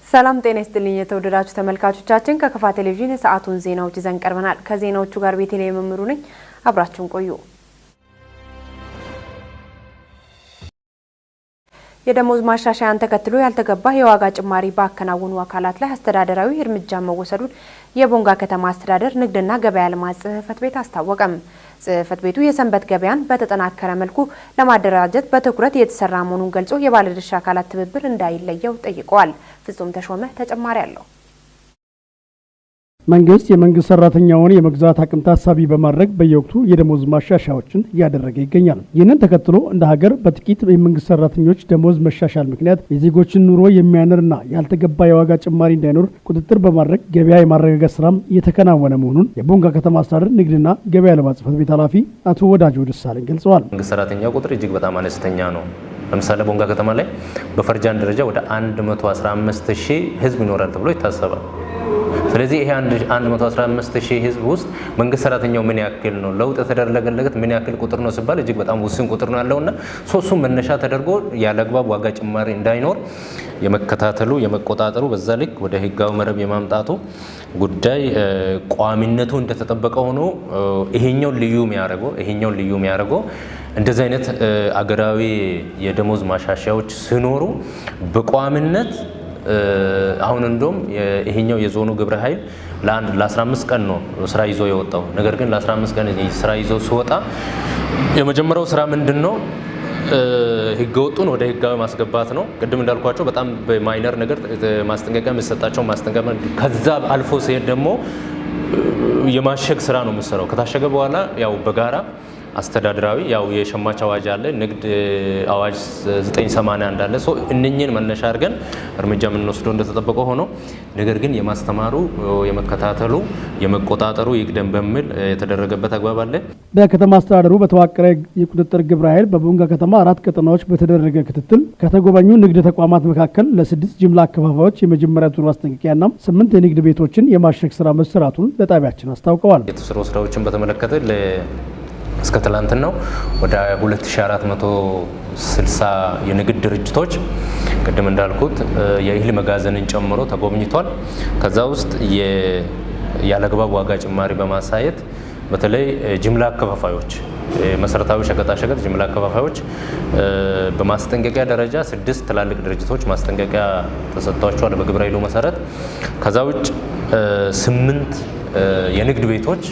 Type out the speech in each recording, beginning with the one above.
ሰላም ጤና ይስጥልኝ የተወደዳችሁ ተመልካቾቻችን ከከፋ ቴሌቪዥን የሰዓቱን ዜናዎች ይዘን ቀርበናል። ከዜናዎቹ ጋር ቤተልሔም መምሩ ነኝ። አብራችሁን ቆዩ። የደሞዝ ማሻሻያን ተከትሎ ያልተገባ የዋጋ ጭማሪ ባከናወኑ አካላት ላይ አስተዳደራዊ እርምጃ መወሰዱን የቦንጋ ከተማ አስተዳደር ንግድና ገበያ ልማት ጽሕፈት ቤት አስታወቀም። ጽሕፈት ቤቱ የሰንበት ገበያን በተጠናከረ መልኩ ለማደራጀት በትኩረት እየተሰራ መሆኑን ገልጾ የባለድርሻ አካላት ትብብር እንዳይለየው ጠይቀዋል። ፍጹም ተሾመ ተጨማሪ አለው። መንግስት የመንግስት ሰራተኛውን የመግዛት አቅም ታሳቢ በማድረግ በየወቅቱ የደሞዝ ማሻሻያዎችን እያደረገ ይገኛል። ይህንን ተከትሎ እንደ ሀገር በጥቂት የመንግስት ሰራተኞች ደሞዝ መሻሻል ምክንያት የዜጎችን ኑሮ የሚያንርና ያልተገባ የዋጋ ጭማሪ እንዳይኖር ቁጥጥር በማድረግ ገበያ የማረጋጋት ስራም እየተከናወነ መሆኑን የቦንጋ ከተማ አስተዳደር ንግድና ገበያ ልማት ጽሕፈት ቤት ኃላፊ አቶ ወዳጆ ደሳለኝ ገልጸዋል። መንግስት ሰራተኛው ቁጥር እጅግ በጣም አነስተኛ ነው። ለምሳሌ ቦንጋ ከተማ ላይ በፈርጃን ደረጃ ወደ 115,000 ህዝብ ይኖራል ተብሎ ይታሰባል። ስለዚህ ይሄ 115,000 ህዝብ ውስጥ መንግስት ሰራተኛው ምን ያክል ነው ለውጥ የተደረገለት ምን ያክል ቁጥር ነው ሲባል እጅግ በጣም ውስን ቁጥር ነው ያለውና ሶስቱም መነሻ ተደርጎ ያለ አግባብ ዋጋ ጭማሪ እንዳይኖር የመከታተሉ የመቆጣጠሩ በዛ ልክ ወደ ህጋዊ መረብ የማምጣቱ ጉዳይ ቋሚነቱ እንደተጠበቀ ሆኖ ይሄኛው ልዩ የሚያደርገው እንደዚህ አይነት አገራዊ የደሞዝ ማሻሻያዎች ሲኖሩ በቋሚነት አሁን እንደውም ይሄኛው የዞኑ ግብረ ኃይል ለ15 ቀን ነው ስራ ይዞ የወጣው። ነገር ግን ለ15 ቀን ስራ ይዞ ሲወጣ የመጀመሪያው ስራ ምንድነው? ህገወጡን ወደ ህጋዊ ማስገባት ነው። ቅድም እንዳልኳቸው በጣም በማይነር ነገር ማስጠንቀቂያ የሚሰጣቸው ማስጠንቀቂያ ከዛ አልፎ ሲሄድ ደግሞ የማሸግ ስራ ነው የሚሰራው። ከታሸገ በኋላ ያው በጋራ አስተዳደራዊ ያው የሸማች አዋጅ አለ፣ ንግድ አዋጅ 981 አለ። እነኚህን መነሻ አድርገን እርምጃ የምንወስደው እንደተጠበቀ ሆኖ ነገር ግን የማስተማሩ የመከታተሉ የመቆጣጠሩ ይቅደም በሚል የተደረገበት አግባብ አለ። በከተማ አስተዳደሩ በተዋቀረ የቁጥጥር ግብረ ኃይል በቦንጋ ከተማ 4 ቀጠናዎች በተደረገ ክትትል ከተጎበኙ ንግድ ተቋማት መካከል ለ6 ጅምላ አከፋፋዮች የመጀመሪያ ዙር ማስጠንቀቂያና 8 የንግድ ቤቶችን የማሸግ ስራ መሰራቱን ለጣቢያችን አስታውቀዋል። የተሰሩ ስራዎችን በተመለከተ እስከ ትላንትናው ወደ 2460 የንግድ ድርጅቶች ቅድም እንዳልኩት የእህል መጋዘንን ጨምሮ ተጎብኝቷል። ከዛ ውስጥ ያለአግባብ ዋጋ ጭማሪ በማሳየት በተለይ ጅምላ አከፋፋዮች መሰረታዊ ሸቀጣሸቀጥ ጅምላ አከፋፋዮች በማስጠንቀቂያ ደረጃ 6 ትላልቅ ድርጅቶች ማስጠንቀቂያ ተሰጥቷቸዋል በግብረ ኃይሉ መሰረት። ከዛ ውጭ 8 የንግድ ቤቶች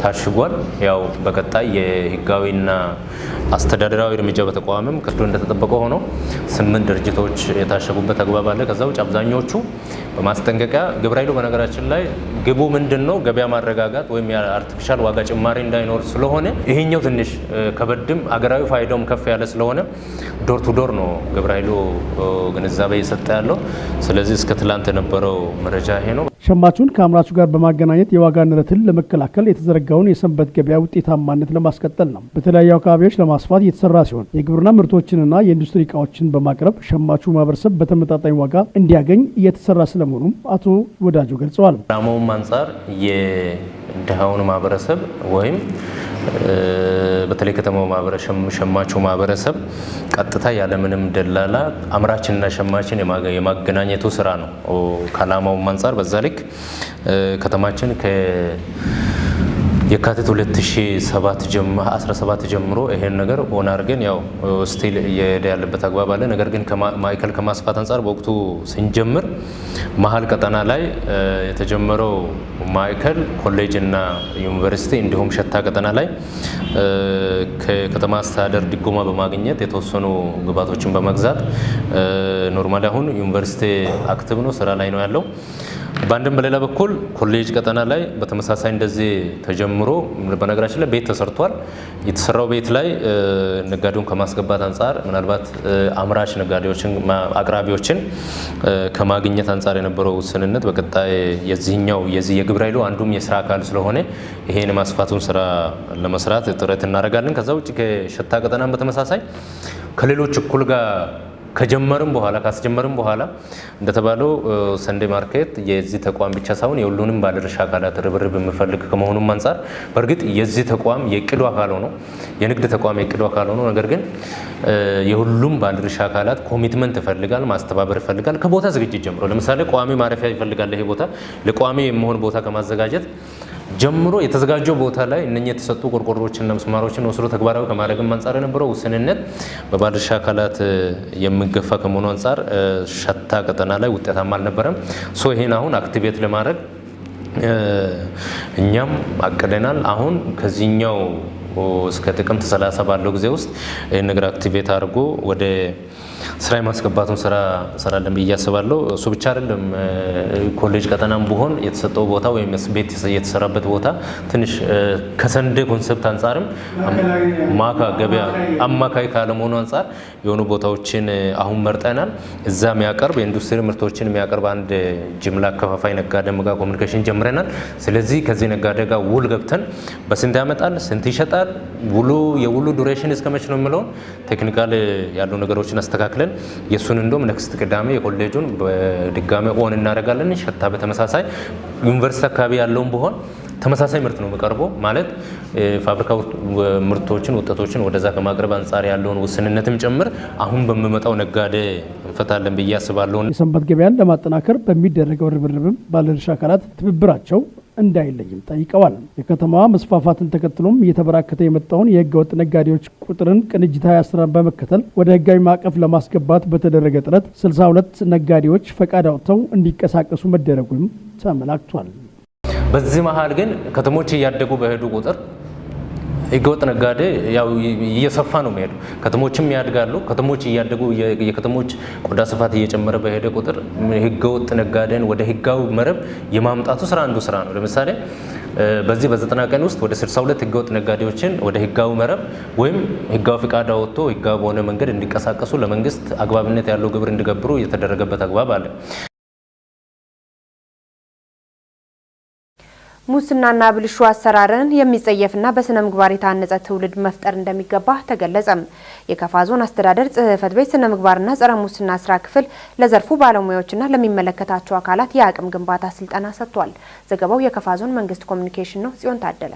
ታሽጓል። ያው በቀጣይ የህጋዊና አስተዳደራዊ እርምጃ በተቋምም ከስዶ እንደተጠበቀ ሆኖ 8 ድርጅቶች የታሸጉበት አግባብ አለ። ከዛ ውጭ አብዛኞቹ በማስጠንቀቂያ ግብረ ኃይሉ በነገራችን ላይ ግቡ ምንድነው ገበያ ማረጋጋት ወይም የአርቲፊሻል ዋጋ ጭማሪ እንዳይኖር ስለሆነ ይሄኛው ትንሽ ከበድም አገራዊ ፋይዳውም ከፍ ያለ ስለሆነ ዶር ቱ ዶር ነው ግብረ ኃይሉ ግንዛቤ እየሰጠ ያለው። ስለዚህ እስከ ትላንት የነበረው መረጃ ይሄ ነው። ሸማቹን ከአምራቹ ጋር በማገናኘት የዋጋ ንረትን ለመከላከል የተዘረጋውን የሰንበት ገበያ ውጤታማነት ለማስቀጠል ነው በተለያዩ አካባቢዎች ለማስፋት እየተሰራ ሲሆን የግብርና ምርቶችንና የኢንዱስትሪ እቃዎችን በማቅረብ ሸማቹ ማህበረሰብ በተመጣጣኝ ዋጋ እንዲያገኝ እየተሰራ ስለመሆኑም አቶ ወዳጆ ገልጸዋል። ከዓላማውም አንጻር የድሃውን ማህበረሰብ ወይም በተለይ ከተማው ማህበረሰብ ሸማቹ ማህበረሰብ ቀጥታ ያለምንም ደላላ አምራችንና ሸማችን የማገናኘቱ ስራ ነው። ከዓላማውም አንጻር በዛ ልክ ከተማችን የካቲት 2017 ጀምሮ ይሄን ነገር ኦን አድርገን ያው ስቲል እየሄደ ያለበት አግባብ አለ። ነገር ግን ማዕከል ከማስፋት አንጻር በወቅቱ ስንጀምር መሀል ቀጠና ላይ የተጀመረው ማዕከል ኮሌጅና ዩኒቨርሲቲ እንዲሁም ሸታ ቀጠና ላይ ከከተማ አስተዳደር ድጎማ በማግኘት የተወሰኑ ግብዓቶችን በመግዛት ኖርማሊ አሁን ዩኒቨርሲቲ አክቲቭ ነው፣ ስራ ላይ ነው ያለው። በአንድም በሌላ በኩል ኮሌጅ ቀጠና ላይ በተመሳሳይ እንደዚህ ተጀምሮ በነገራችን ላይ ቤት ተሰርቷል። የተሰራው ቤት ላይ ነጋዴውን ከማስገባት አንጻር ምናልባት አምራች ነጋዴዎችን አቅራቢዎችን ከማግኘት አንጻር የነበረው ውስንነት በቀጣይ የዚህ የግብረ ኃይሉ አንዱም የስራ አካል ስለሆነ ይሄን ማስፋቱን ስራ ለመስራት ጥረት እናደርጋለን። ከዛ ውጭ ከሸታ ቀጠናም በተመሳሳይ ከሌሎች እኩል ጋር ከጀመረም በኋላ እንደተባለው ሰንዴ ማርኬት የዚህ ተቋም ብቻ ሳይሆን የሁሉንም ባለድርሻ አካላት ርብርብ የሚፈልግ ከመሆኑም አንፃር በእርግጥ የዚህ ተቋም የቅዱ አካል ሆኖ የንግድ ተቋም የቅዱ አካል ሆኖ ነገር ግን የሁሉም ባለድርሻ አካላት ኮሚትመንት ይፈልጋል፣ ማስተባበር ይፈልጋል። ከቦታ ዝግጅት ጀምሮ ለምሳሌ ቋሚ ማረፊያ ይፈልጋል። ይሄ ቦታ ለቋሚ የሚሆን ቦታ ከማዘጋጀት ጀምሮ የተዘጋጀው ቦታ ላይ እነኚህ የተሰጡ ቆርቆሮዎችና መስማሮችን ወስዶ ተግባራዊ ከማድረግም አንፃር የነበረው ውስንነት በባለድርሻ አካላት የሚገፋ ከመሆኑ አንፃር ሸታ ቀጠና ላይ ውጤታማ አልነበረም። ይሄን አሁን አክቲቬት ለማድረግ እኛም አቅደናል። አሁን ከዚህኛው እስከ ጥቅምት 30 ባለው ጊዜ ውስጥ ይህን ነገር አክቲቬት አድርጎ ወደ ስራ የማስገባቱን ስራ ሰራለን ብዬ አስባለሁ። እሱ ብቻ አይደለም፣ ኮሌጅ ቀጠናም ቢሆን የተሰጠው ቦታ ወይም ቤት የተሰራበት ቦታ ትንሽ ከሰንዴ ኮንሰፕት አንፃርም ማካ ገበያ አማካይ ካለመሆኑ አንፃር የሆኑ ቦታዎችን አሁን መርጠናል። እዛ የሚያቀርብ የኢንዱስትሪ ምርቶችን የሚያቀርብ አንድ ጅምላ አከፋፋይ ነጋዴ ጋር ኮሚኒኬሽን ጀምረናል። ስለዚህ ከዚህ ነጋዴ ጋር ውል ገብተን በስንት ያመጣል፣ ስንት ይሸጣል፣ የውሉ ዱሬሽን እስከመቼ ነው የሚለውን ቴክኒካል ያሉ ነገሮችን አስተካክለን የሱን እንደም ኔክስት ቅዳሜ የኮሌጁን በድጋሜ ኦን እናደርጋለን። ሸታ በተመሳሳይ ዩኒቨርሲቲ አካባቢ ያለውን ቢሆን ተመሳሳይ ምርት ነው የሚቀርበው ማለት ፋብሪካ ምርቶችን ውጤቶችን ወደዛ ከማቅረብ አንፃር ያለውን ውስንነትም ጭምር አሁን በሚመጣው ነጋዴ እንፈታለን ብዬ አስባለሁ። የሰንበት ገበያን ለማጠናከር በሚደረገው ርብርብም ባለድርሻ አካላት ትብብራቸው እንዳይለይም ጠይቀዋል። የከተማዋ መስፋፋትን ተከትሎም እየተበራከተ የመጣውን የህገወጥ ነጋዴዎች ቁጥርን ቅንጅታዊ አሰራር በመከተል ወደ ህጋዊ ማዕቀፍ ለማስገባት በተደረገ ጥረት 62 ነጋዴዎች ፈቃድ አውጥተው እንዲንቀሳቀሱ መደረጉም ተመላክቷል። በዚህ መሀል ግን ከተሞች እያደጉ በሄዱ ቁጥር ህገወጥ ነጋዴ ያው እየሰፋ ነው የሚሄዱ። ከተሞችም ያድጋሉ። ከተሞች እያደጉ የከተሞች ቆዳ ስፋት እየጨመረ በሄደ ቁጥር ህገወጥ ነጋዴን ወደ ህጋዊ መረብ የማምጣቱ ስራ አንዱ ስራ ነው። ለምሳሌ በዚህ በ90 ቀን ውስጥ ወደ 62 ህገወጥ ነጋዴዎችን ወደ ህጋዊ መረብ ወይም ህጋዊ ፍቃድ አወጥቶ ህጋዊ በሆነ መንገድ እንዲንቀሳቀሱ ለመንግስት አግባብነት ያለው ግብር እንዲገብሩ የተደረገበት አግባብ አለ። ሙስናና ብልሹ አሰራርን የሚጸየፍና በስነ ምግባር የታነጸ ትውልድ መፍጠር እንደሚገባ ተገለጸም። የከፋ ዞን አስተዳደር ጽሕፈት ቤት ስነ ምግባርና ጸረ ሙስና ስራ ክፍል ለዘርፉ ባለሙያዎችና ለሚመለከታቸው አካላት የአቅም ግንባታ ስልጠና ሰጥቷል። ዘገባው የከፋ ዞን መንግስት ኮሚኒኬሽን ነው። ጽዮን ታደለ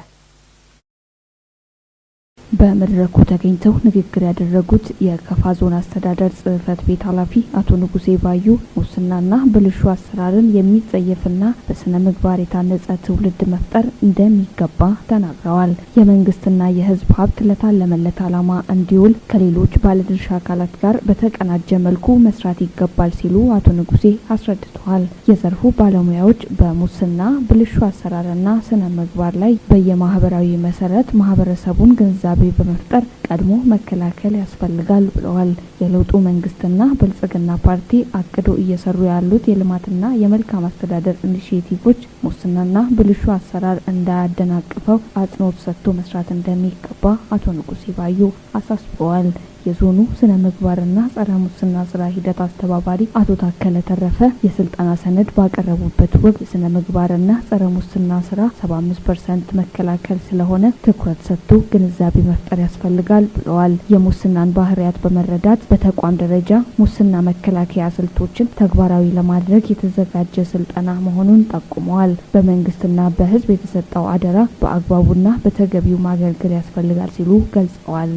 በመድረኩ ተገኝተው ንግግር ያደረጉት የከፋ ዞን አስተዳደር ጽሕፈት ቤት ኃላፊ አቶ ንጉሴ ባዩ ሙስናና ብልሹ አሰራርን የሚጸየፍና በስነ ምግባር የታነጸ ትውልድ መፍጠር እንደሚገባ ተናግረዋል። የመንግስትና የህዝብ ሀብት ለታለመለት ዓላማ እንዲውል ከሌሎች ባለድርሻ አካላት ጋር በተቀናጀ መልኩ መስራት ይገባል ሲሉ አቶ ንጉሴ አስረድተዋል። የዘርፉ ባለሙያዎች በሙስና ብልሹ አሰራርና ስነ ምግባር ላይ በየማህበራዊ መሰረት ማህበረሰቡን ግንዛቤ በመፍጠር ቀድሞ መከላከል ያስፈልጋል ብለዋል። የለውጡ መንግስትና ብልጽግና ፓርቲ አቅዶ እየሰሩ ያሉት የልማትና የመልካም አስተዳደር ኢኒሺዬቲቮች ሙስናና ብልሹ አሰራር እንዳያደናቅፈው አጽንኦት ሰጥቶ መስራት እንደሚገባ አቶ ንጉሴ ባዩ አሳስበዋል። የዞኑ ስነ ምግባርና ጸረ ሙስና ስራ ሂደት አስተባባሪ አቶ ታከለ ተረፈ የስልጠና ሰነድ ባቀረቡበት ወቅት የስነ ምግባርና ጸረ ሙስና ስራ 75% መከላከል ስለሆነ ትኩረት ሰጥቶ ግንዛቤ መፍጠር ያስፈልጋል ብለዋል። የሙስናን ባህሪያት በመረዳት በተቋም ደረጃ ሙስና መከላከያ ስልቶችን ተግባራዊ ለማድረግ የተዘጋጀ ስልጠና መሆኑን ጠቁመዋል። በመንግስትና በህዝብ የተሰጠው አደራ በአግባቡና በተገቢው ማገልገል ያስፈልጋል ሲሉ ገልጸዋል።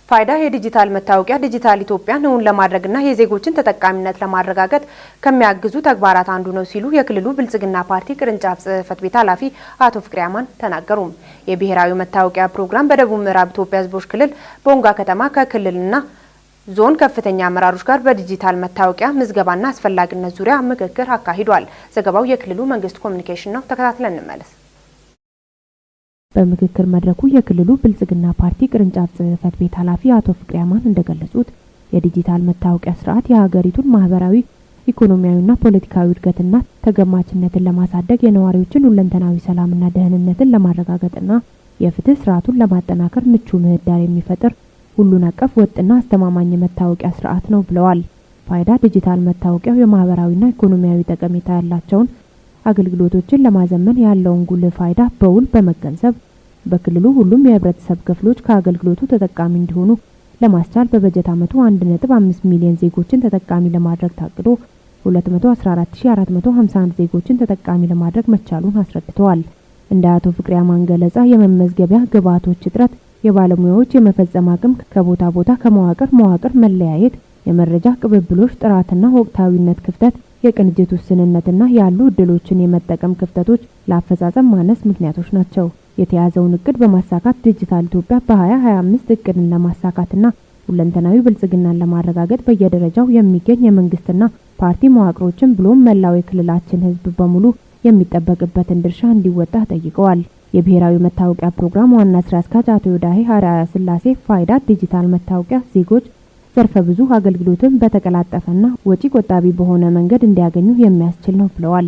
ፋይዳ የዲጂታል መታወቂያ ዲጂታል ኢትዮጵያን እውን ለማድረግና የዜጎችን ተጠቃሚነት ለማረጋገጥ ከሚያግዙ ተግባራት አንዱ ነው ሲሉ የክልሉ ብልጽግና ፓርቲ ቅርንጫፍ ጽሕፈት ቤት ኃላፊ አቶ ፍቅሬ አማን ተናገሩ። የብሔራዊ መታወቂያ ፕሮግራም በደቡብ ምዕራብ ኢትዮጵያ ሕዝቦች ክልል ቦንጋ ከተማ ከክልልና ዞን ከፍተኛ አመራሮች ጋር በዲጂታል መታወቂያ ምዝገባና አስፈላጊነት ዙሪያ ምክክር አካሂዷል። ዘገባው የክልሉ መንግስት ኮሚኒኬሽን ነው። ተከታትለን እንመለስ። በምክክር መድረኩ የክልሉ ብልጽግና ፓርቲ ቅርንጫፍ ጽሕፈት ቤት ኃላፊ አቶ ፍቅሬ አማን እንደገለጹት የዲጂታል መታወቂያ ስርዓት የሀገሪቱን ማህበራዊ፣ ኢኮኖሚያዊና ፖለቲካዊ እድገትና ተገማችነትን ለማሳደግ የነዋሪዎችን ሁለንተናዊ ሰላምና ደህንነትን ለማረጋገጥና የፍትህ ስርዓቱን ለማጠናከር ምቹ ምህዳር የሚፈጥር ሁሉን አቀፍ ወጥና አስተማማኝ መታወቂያ ስርዓት ነው ብለዋል። ፋይዳ ዲጂታል መታወቂያው የማህበራዊና ኢኮኖሚያዊ ጠቀሜታ ያላቸውን አገልግሎቶችን ለማዘመን ያለውን ጉልህ ፋይዳ በውል በመገንዘብ በክልሉ ሁሉም የህብረተሰብ ክፍሎች ከአገልግሎቱ ተጠቃሚ እንዲሆኑ ለማስቻል በበጀት ዓመቱ 1.5 ሚሊዮን ዜጎችን ተጠቃሚ ለማድረግ ታቅዶ 214451 ዜጎችን ተጠቃሚ ለማድረግ መቻሉን አስረድተዋል። እንደ አቶ ፍቅሬ አማን ገለጻ የመመዝገቢያ ግብዓቶች እጥረት፣ የባለሙያዎች የመፈጸም አቅም ከቦታ ቦታ ከመዋቅር መለያየት፣ የመረጃ ቅብብሎች ጥራትና ወቅታዊነት ክፍተት፣ የቅንጅት ውስንነትና ያሉ እድሎችን የመጠቀም ክፍተቶች ለአፈጻጸም ማነስ ምክንያቶች ናቸው። የተያዘውን እቅድ በማሳካት ዲጂታል ኢትዮጵያ በ2025 እቅድን ለማሳካትና ሁለንተናዊ ብልጽግናን ለማረጋገጥ በየደረጃው የሚገኝ የመንግስትና ፓርቲ መዋቅሮችን ብሎም መላው የክልላችን ህዝብ በሙሉ የሚጠበቅበትን ድርሻ እንዲወጣ ጠይቀዋል። የብሔራዊ መታወቂያ ፕሮግራም ዋና ስራ አስኪያጅ አቶ ዮዳሄ አርአያ ስላሴ ፋይዳ ዲጂታል መታወቂያ ዜጎች ዘርፈ ብዙ አገልግሎትን በተቀላጠፈና ወጪ ቆጣቢ በሆነ መንገድ እንዲያገኙ የሚያስችል ነው ብለዋል።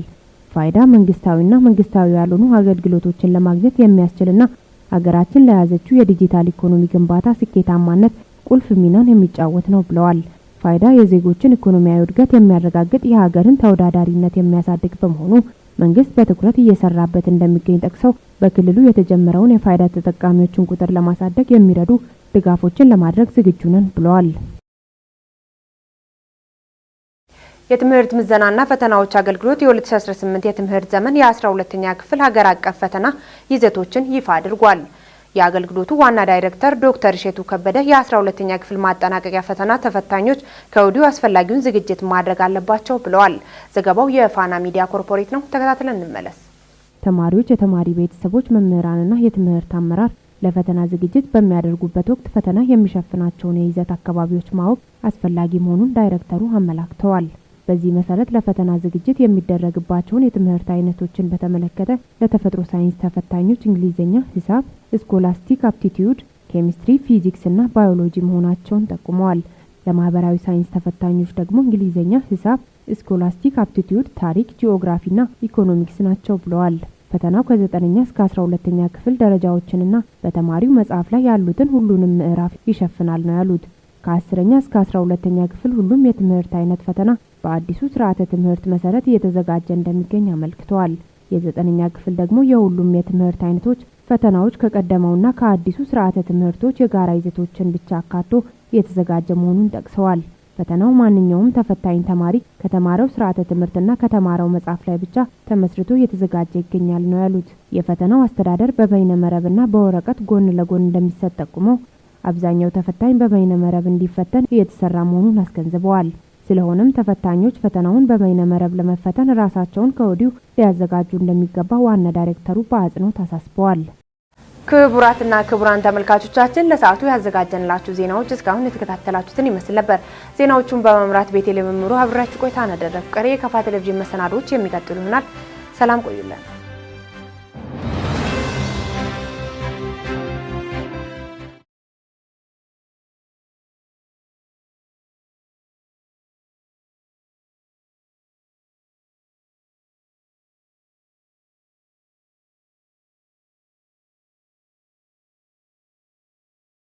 ፋይዳ መንግስታዊና መንግስታዊ ያልሆኑ አገልግሎቶችን ለማግኘት የሚያስችልና ሀገራችን ለያዘችው የዲጂታል ኢኮኖሚ ግንባታ ስኬታማነት ቁልፍ ሚናን የሚጫወት ነው ብለዋል። ፋይዳ የዜጎችን ኢኮኖሚያዊ እድገት የሚያረጋግጥ የሀገርን ተወዳዳሪነት የሚያሳድግ በመሆኑ መንግስት በትኩረት እየሰራበት እንደሚገኝ ጠቅሰው በክልሉ የተጀመረውን የፋይዳ ተጠቃሚዎችን ቁጥር ለማሳደግ የሚረዱ ድጋፎችን ለማድረግ ዝግጁ ነን ብለዋል። የትምህርት ምዘናና ፈተናዎች አገልግሎት የ2018 የትምህርት ዘመን የ12ኛ ክፍል ሀገር አቀፍ ፈተና ይዘቶችን ይፋ አድርጓል። የአገልግሎቱ ዋና ዳይሬክተር ዶክተር እሸቱ ከበደ የ12ኛ ክፍል ማጠናቀቂያ ፈተና ተፈታኞች ከወዲሁ አስፈላጊውን ዝግጅት ማድረግ አለባቸው ብለዋል። ዘገባው የፋና ሚዲያ ኮርፖሬት ነው። ተከታትለን እንመለስ። ተማሪዎች፣ የተማሪ ቤተሰቦች፣ መምህራንና የትምህርት አመራር ለፈተና ዝግጅት በሚያደርጉበት ወቅት ፈተና የሚሸፍናቸውን የይዘት አካባቢዎች ማወቅ አስፈላጊ መሆኑን ዳይሬክተሩ አመላክተዋል። በዚህ መሰረት ለፈተና ዝግጅት የሚደረግባቸውን የትምህርት አይነቶችን በተመለከተ ለተፈጥሮ ሳይንስ ተፈታኞች እንግሊዝኛ፣ ሂሳብ፣ ስኮላስቲክ አፕቲቲዩድ፣ ኬሚስትሪ፣ ፊዚክስ እና ባዮሎጂ መሆናቸውን ጠቁመዋል። ለማህበራዊ ሳይንስ ተፈታኞች ደግሞ እንግሊዝኛ፣ ሂሳብ፣ ስኮላስቲክ አፕቲቲዩድ፣ ታሪክ፣ ጂኦግራፊና ኢኮኖሚክስ ናቸው ብለዋል። ፈተናው ከ9ኛ እስከ 12ኛ ክፍል ደረጃዎችንና በተማሪው መጽሐፍ ላይ ያሉትን ሁሉንም ምዕራፍ ይሸፍናል ነው ያሉት። ከ10ኛ እስከ 12ኛ ክፍል ሁሉም የትምህርት አይነት ፈተና በአዲሱ ስርዓተ ትምህርት መሰረት እየተዘጋጀ እንደሚገኝ አመልክተዋል። የ9ኛ ክፍል ደግሞ የሁሉም የትምህርት አይነቶች ፈተናዎች ከቀደመውና ከአዲሱ ስርዓተ ትምህርቶች የጋራ ይዘቶችን ብቻ አካቶ እየተዘጋጀ መሆኑን ጠቅሰዋል። ፈተናው ማንኛውም ተፈታኝ ተማሪ ከተማረው ስርዓተ ትምህርትና ከተማረው መጽሐፍ ላይ ብቻ ተመስርቶ እየተዘጋጀ ይገኛል ነው ያሉት። የፈተናው አስተዳደር በበይነ መረብና በወረቀት ጎን ለጎን እንደሚሰጥ ጠቁመው አብዛኛው ተፈታኝ በበይነ መረብ እንዲፈተን እየተሰራ መሆኑን አስገንዝበዋል። ስለሆነም ተፈታኞች ፈተናውን በበይነ መረብ ለመፈተን ራሳቸውን ከወዲሁ ሊያዘጋጁ እንደሚገባ ዋና ዳይሬክተሩ በአጽንኦት አሳስበዋል። ክቡራትና ክቡራን ተመልካቾቻችን ለሰዓቱ ያዘጋጀንላችሁ ዜናዎች እስካሁን የተከታተላችሁትን ይመስል ነበር። ዜናዎቹን በመምራት ቤቴሌም ምሩ አብራችሁ ቆይታ አደረግኩ። ቀሪ የከፋ ቴሌቪዥን መሰናዶዎች የሚቀጥሉ ይሆናል። ሰላም ቆዩልን።